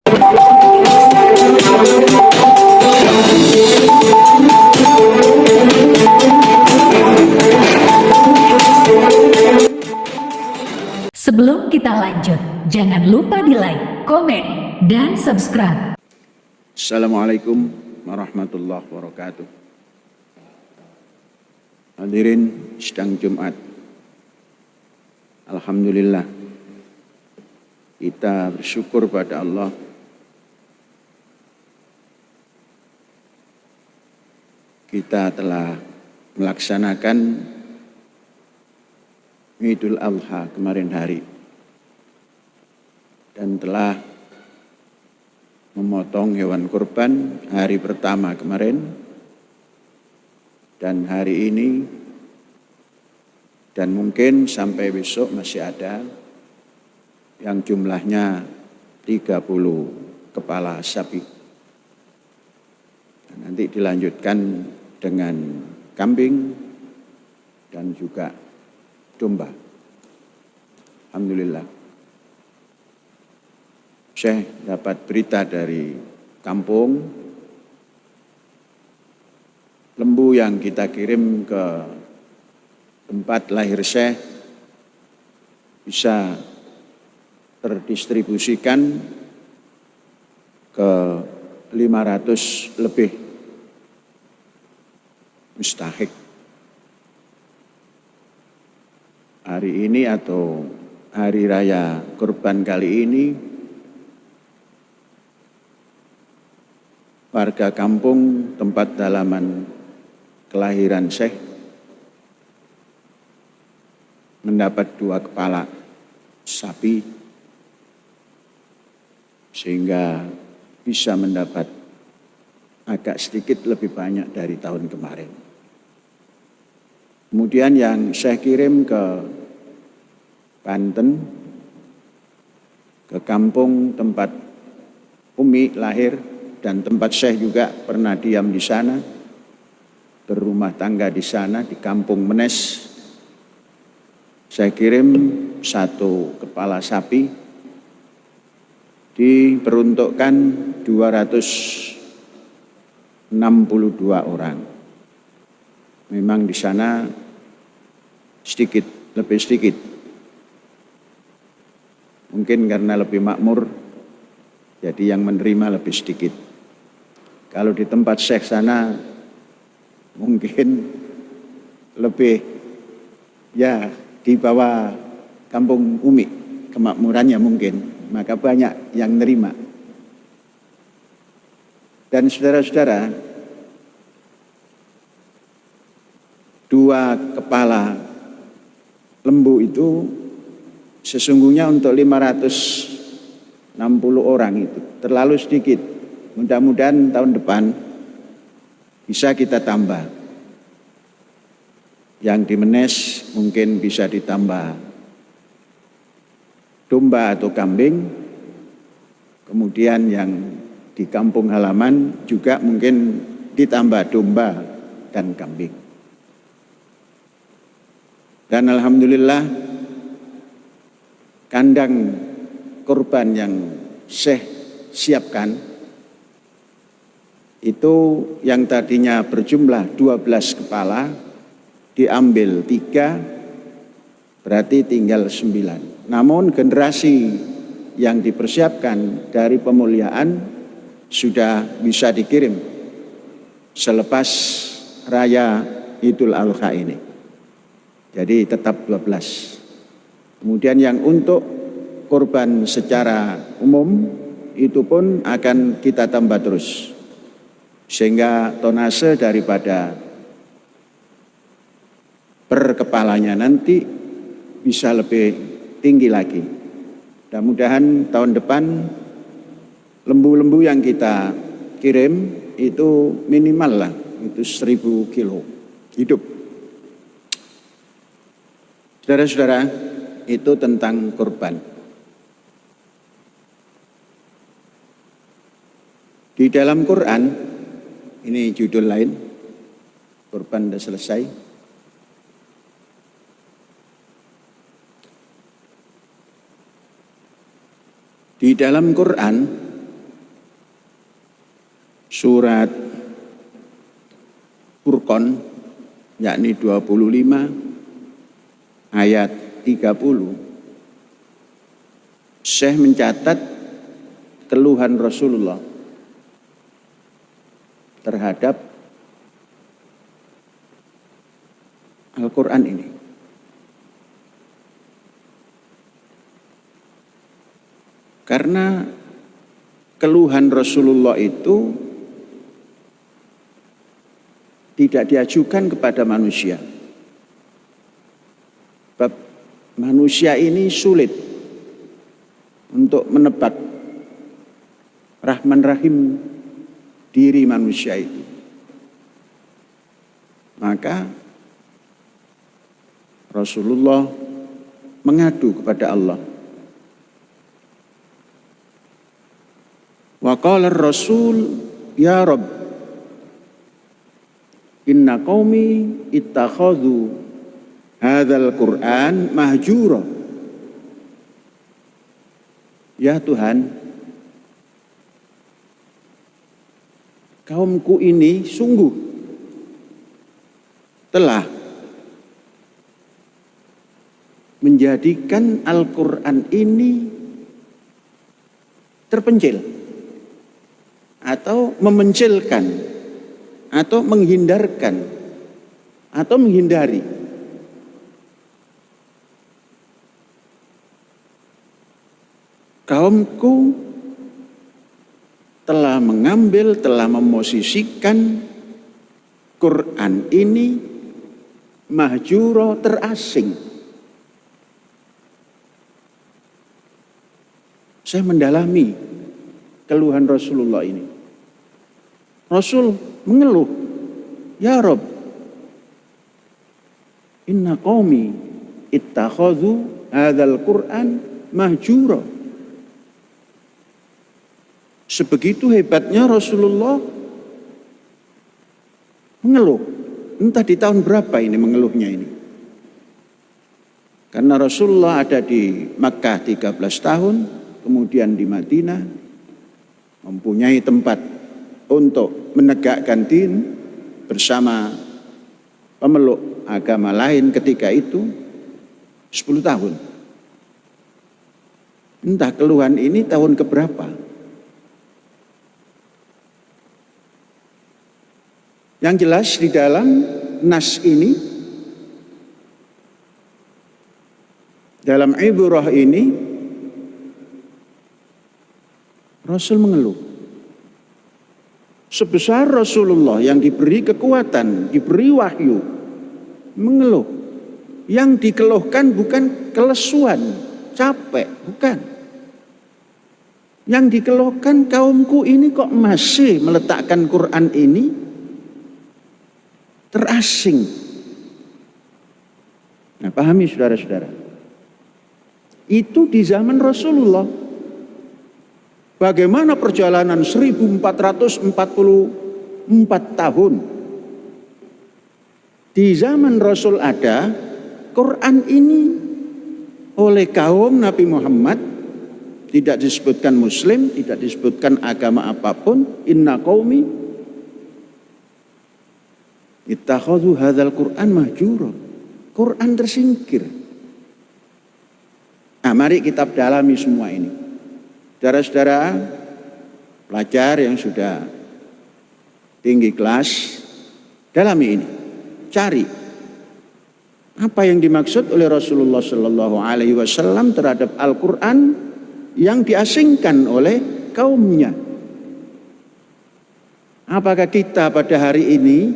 Sebelum kita lanjut, jangan lupa di like, komen, dan subscribe. Assalamualaikum warahmatullahi wabarakatuh. Hadirin sidang Jumat. Alhamdulillah, kita bersyukur pada Allah kita telah melaksanakan Idul Adha kemarin hari dan telah memotong hewan kurban hari pertama kemarin dan hari ini, dan mungkin sampai besok masih ada yang jumlahnya 30 kepala sapi. Dan nanti dilanjutkan dengan kambing dan juga domba. Alhamdulillah. Saya dapat berita dari kampung, lembu yang kita kirim ke tempat lahir Syekh bisa terdistribusikan ke 500 lebih mustahik. Hari ini atau hari raya kurban kali ini, warga kampung tempat dalaman kelahiran Syekh mendapat 2 kepala sapi sehingga bisa mendapat agak sedikit lebih banyak dari tahun kemarin. Kemudian yang saya kirim ke Banten, ke kampung tempat Umi lahir dan tempat Syekh juga pernah diam di sana, berumah tangga di sana di Kampung Menes. Saya kirim 1 kepala sapi diperuntukkan 262 orang. Memang di sana sedikit, lebih sedikit. Mungkin karena lebih makmur, jadi yang menerima lebih sedikit. Kalau di tempat Syekh sana mungkin lebih, ya di bawah Kampung Umi kemakmurannya mungkin, maka banyak yang menerima. Dan saudara-saudara, 2 kepala lembu itu sesungguhnya untuk 560 orang itu terlalu sedikit. Mudah-mudahan tahun depan bisa kita tambah. Yang di Menes mungkin bisa ditambah domba atau kambing. Kemudian yang di kampung halaman juga mungkin ditambah domba dan kambing. Dan alhamdulillah, kandang kurban yang Syekh siapkan itu yang tadinya berjumlah 12 kepala diambil 3, berarti tinggal 9. Namun generasi yang dipersiapkan dari pemuliaan sudah bisa dikirim selepas raya Idul Adha ini. Jadi tetap 12. Kemudian yang untuk kurban secara umum itu pun akan kita tambah terus, sehingga tonase daripada per kepalanya nanti bisa lebih tinggi lagi. Mudah-mudahan tahun depan lembu-lembu yang kita kirim itu minimal lah, itu 1000 kilo hidup. Saudara-saudara, itu tentang kurban. Di dalam Quran, ini judul lain, kurban sudah selesai. Di dalam Quran surat Furqan yakni 25 ayat 30, Syekh mencatat keluhan Rasulullah terhadap Al-Quran ini. Karena keluhan Rasulullah itu tidak diajukan kepada manusia. Sebab manusia ini sulit untuk menebak Rahman Rahim diri manusia itu. Maka Rasulullah mengadu kepada Allah. Wa qala ar-rasul ya Rabb inna qaumi ittakhadhu hadzal Qur'an mahjura. Ya Tuhan, kaumku ini sungguh telah menjadikan Al-Quran ini terpencil atau memencilkan atau menghindarkan atau menghindari. Kaumku telah mengambil, telah memosisikan Quran ini mahjuro, terasing. Saya mendalami keluhan Rasulullah ini. Rasul mengeluh, ya Rabb, inna qaumi ittakhadhu hadzal Qur'an mahjura. Sebegitu hebatnya Rasulullah mengeluh. Entah di tahun berapa ini mengeluhnya ini. Karena Rasulullah ada di Makkah 13 tahun, kemudian di Madinah, mempunyai tempat untuk menegakkan din bersama pemeluk agama lain ketika itu 10 tahun. Entah keluhan ini tahun keberapa. Yang jelas di dalam nas ini, dalam ibrah ini, Rasul mengeluh. Sebesar Rasulullah yang diberi kekuatan, diberi wahyu, mengeluh. Yang dikeluhkan bukan kelesuan, capek, bukan. Yang dikeluhkan kaumku ini kok masih meletakkan Quran ini terasing. Nah, pahami saudara-saudara. Itu di zaman Rasulullah. Bagaimana perjalanan 1444 tahun. Di zaman Rasul ada, Quran ini oleh kaum Nabi Muhammad tidak disebutkan Muslim, tidak disebutkan agama apapun. Inna qaumi ittakhadhu hadzal Qur'an mahjura. Quran tersingkir. Nah, mari kita dalami semua ini. Saudara-saudara pelajar yang sudah tinggi kelas, dalami ini. Cari apa yang dimaksud oleh Rasulullah Sallallahu Alaihi Wasallam terhadap Al-Quran yang diasingkan oleh kaumnya. Apakah kita pada hari ini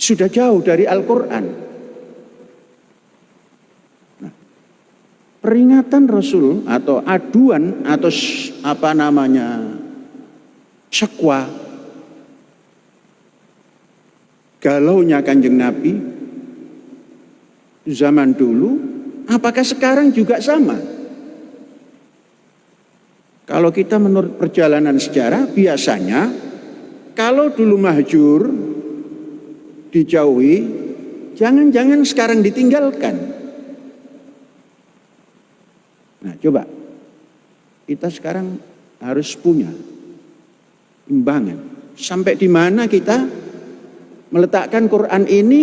sudah jauh dari Al-Quran? Nah, peringatan Rasul atau aduan atau syakwa, galaunya Kanjeng Nabi zaman dulu, apakah sekarang juga sama? Kalau kita menurut perjalanan sejarah, biasanya kalau dulu mahjur, dijauhi, jangan-jangan sekarang ditinggalkan. Nah, coba kita sekarang harus punya imbangan. Sampai di mana kita meletakkan Quran ini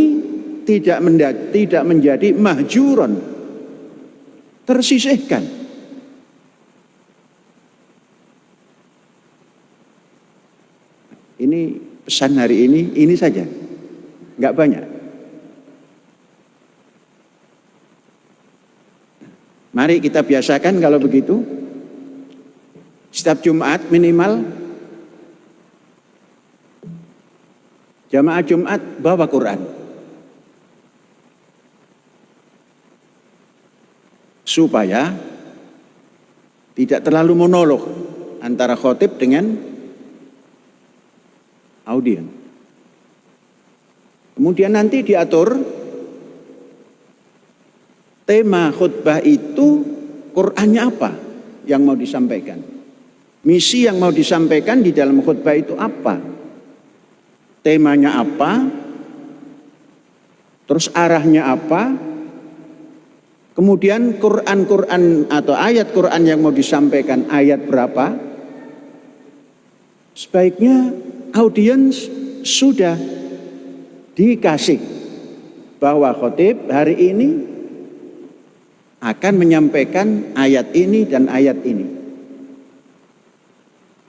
tidak menjadi mahjuron, tersisihkan. Ini pesan hari ini saja, nggak banyak. Mari kita biasakan kalau begitu. Setiap Jumat minimal jamaah Jumat bawa Quran. Supaya tidak terlalu monolog antara khotib dengan audien. Kemudian nanti diatur tema khutbah itu, Qur'annya apa yang mau disampaikan. Misi yang mau disampaikan di dalam khutbah itu apa. Temanya apa. Terus arahnya apa. Kemudian Quran atau ayat Quran yang mau disampaikan ayat berapa. Sebaiknya audiens sudah dikasih bahwa khotib hari ini akan menyampaikan ayat ini dan ayat ini.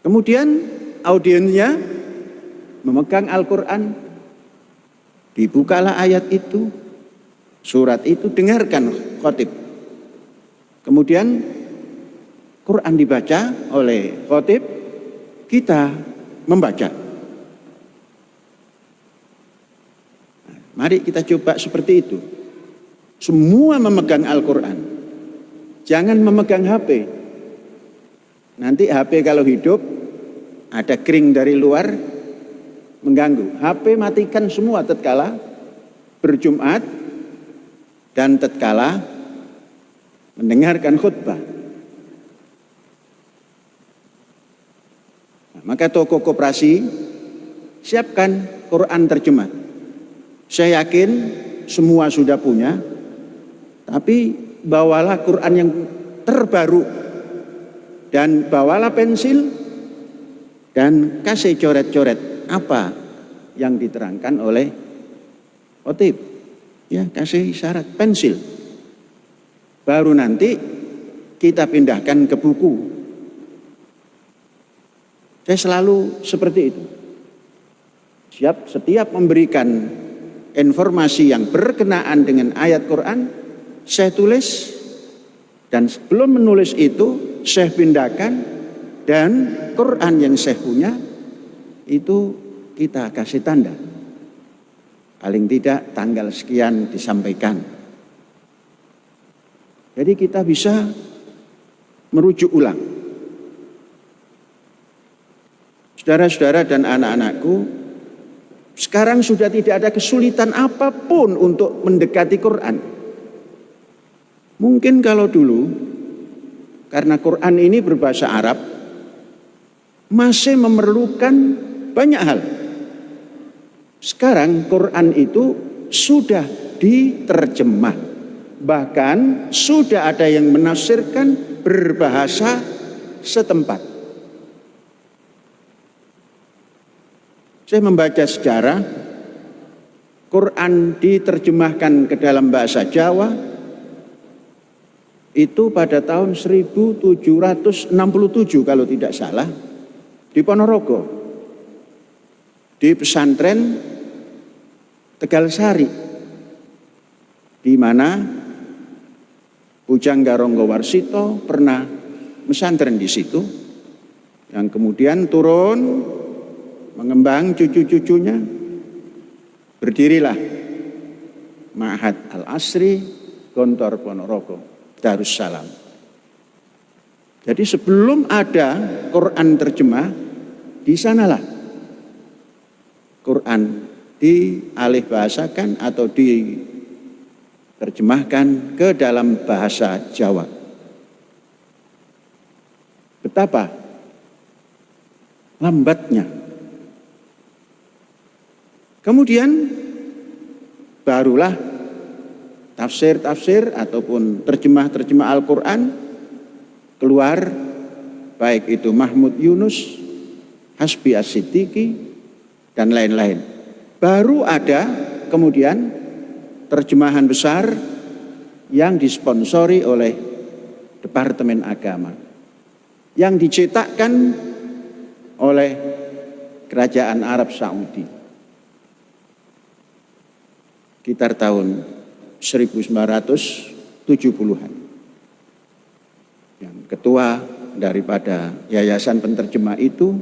Kemudian audiensnya memegang Al-Quran, dibukalah ayat itu, surat itu, dengarkan khotib. Kemudian Quran dibaca oleh khotib, kita membaca. Mari kita coba seperti itu. Semua memegang Al-Quran. Jangan memegang HP. Nanti HP kalau hidup, ada kring dari luar, mengganggu. HP matikan semua tatkala berjumat dan tatkala mendengarkan khutbah. Nah, maka toko koperasi siapkan Quran terjemah. Saya yakin semua sudah punya. Tapi bawalah Quran yang terbaru dan bawalah pensil dan kasih coret-coret apa yang diterangkan oleh khotib. Ya, kasih syarat pensil. Baru nanti kita pindahkan ke buku. Saya selalu seperti itu. Setiap memberikan informasi yang berkenaan dengan ayat Quran, saya tulis, dan sebelum menulis itu saya pindahkan, dan Quran yang saya punya itu kita kasih tanda. Paling tidak tanggal sekian disampaikan. Jadi kita bisa merujuk ulang. Saudara-saudara dan anak-anakku, sekarang sudah tidak ada kesulitan apapun untuk mendekati Quran. Mungkin kalau dulu, karena Quran ini berbahasa Arab, masih memerlukan banyak hal. Sekarang Quran itu sudah diterjemah. Bahkan sudah ada yang menafsirkan berbahasa setempat. Saya membaca sejarah, Quran diterjemahkan ke dalam bahasa Jawa, itu pada tahun 1767 kalau tidak salah, di Ponorogo, di pesantren Tegalsari, di mana Pujangga Ronggo Warsito pernah pesantren di situ, yang kemudian turun mengembang cucu-cucunya, berdirilah Ma'had Al-Asri Gontor Ponorogo Darussalam. Jadi sebelum ada Quran terjemah, di sanalah Quran dialih bahasakan atau diterjemahkan ke dalam bahasa Jawa. Betapa lambatnya. Kemudian barulah tafsir-tafsir ataupun terjemah-terjemah Al-Quran keluar, baik itu Mahmud Yunus, Hasbi As-Siddiqi, dan lain-lain. Baru ada kemudian terjemahan besar yang disponsori oleh Departemen Agama, yang dicetakkan oleh Kerajaan Arab Saudi sekitar tahun 1970-an. Yang ketua daripada yayasan penterjemah itu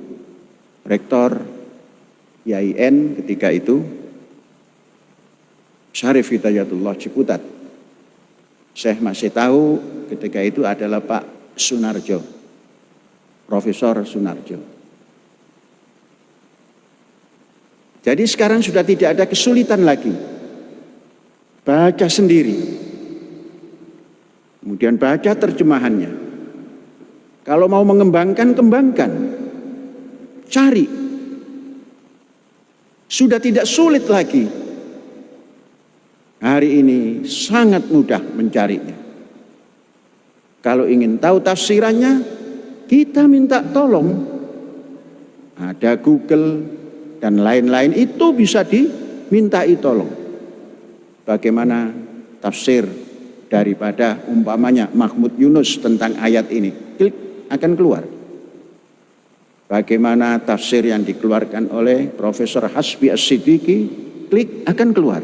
Rektor YIN ketika itu Syarif Hidayatullah Ciputat. Saya masih tahu ketika itu adalah Pak Sunarjo, Profesor Sunarjo. Jadi sekarang sudah tidak ada kesulitan lagi. Baca sendiri, kemudian baca terjemahannya. Kalau mau mengembangkan, kembangkan. Cari. Sudah tidak sulit lagi. Hari ini sangat mudah mencarinya. Kalau ingin tahu tafsirannya, kita minta tolong. Ada Google dan lain-lain, itu bisa dimintai tolong. Bagaimana tafsir daripada umpamanya Mahmud Yunus tentang ayat ini, klik akan keluar. Bagaimana tafsir yang dikeluarkan oleh Profesor Hasbi As-Siddiqi, klik akan keluar.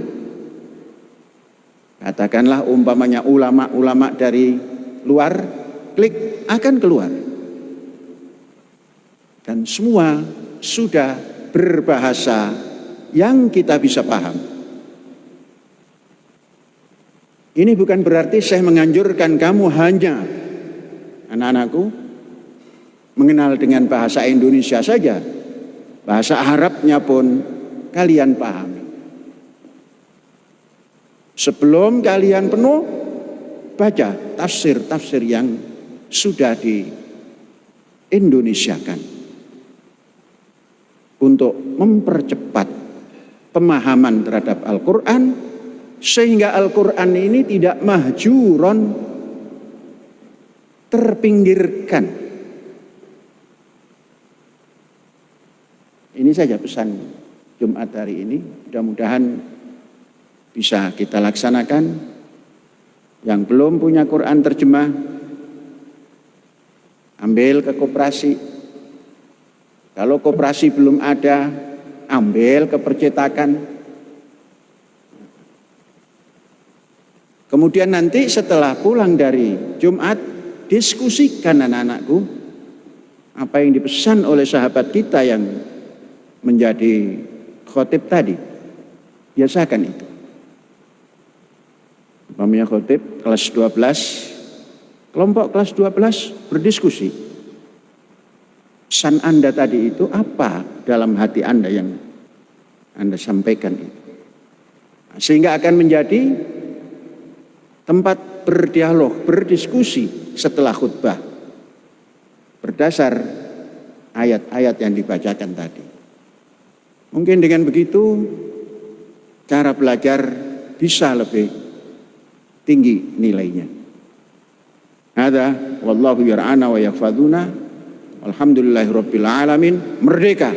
Katakanlah umpamanya ulama-ulama dari luar, klik akan keluar. Dan semua sudah berbahasa yang kita bisa paham. Ini bukan berarti saya menganjurkan kamu hanya, anak-anakku, mengenal dengan bahasa Indonesia saja. Bahasa Arabnya pun kalian pahami. Sebelum kalian penuh, baca tafsir-tafsir yang sudah di-Indonesiakan untuk mempercepat pemahaman terhadap Al-Quran, sehingga Al-Quran ini tidak mahjuron, terpinggirkan. Ini saja pesan Jumat hari ini. Mudah-mudahan bisa kita laksanakan. Yang belum punya Quran terjemah, ambil ke koperasi. Kalau koperasi belum ada, ambil ke percetakan. Kemudian nanti setelah pulang dari Jumat, diskusikan anak-anakku apa yang dipesan oleh sahabat kita yang menjadi khotib tadi. Biasakan itu. Umpamanya khotib kelas 12, kelompok kelas 12 berdiskusi. Pesan Anda tadi itu apa dalam hati Anda yang Anda sampaikan itu. Sehingga akan menjadi tempat berdialog, berdiskusi setelah khutbah berdasar ayat-ayat yang dibacakan tadi. Mungkin dengan begitu cara belajar bisa lebih tinggi nilainya. Hadza wallahu yar'ana wa yahfadzuna. Alhamdulillahirabbil alamin. Merdeka.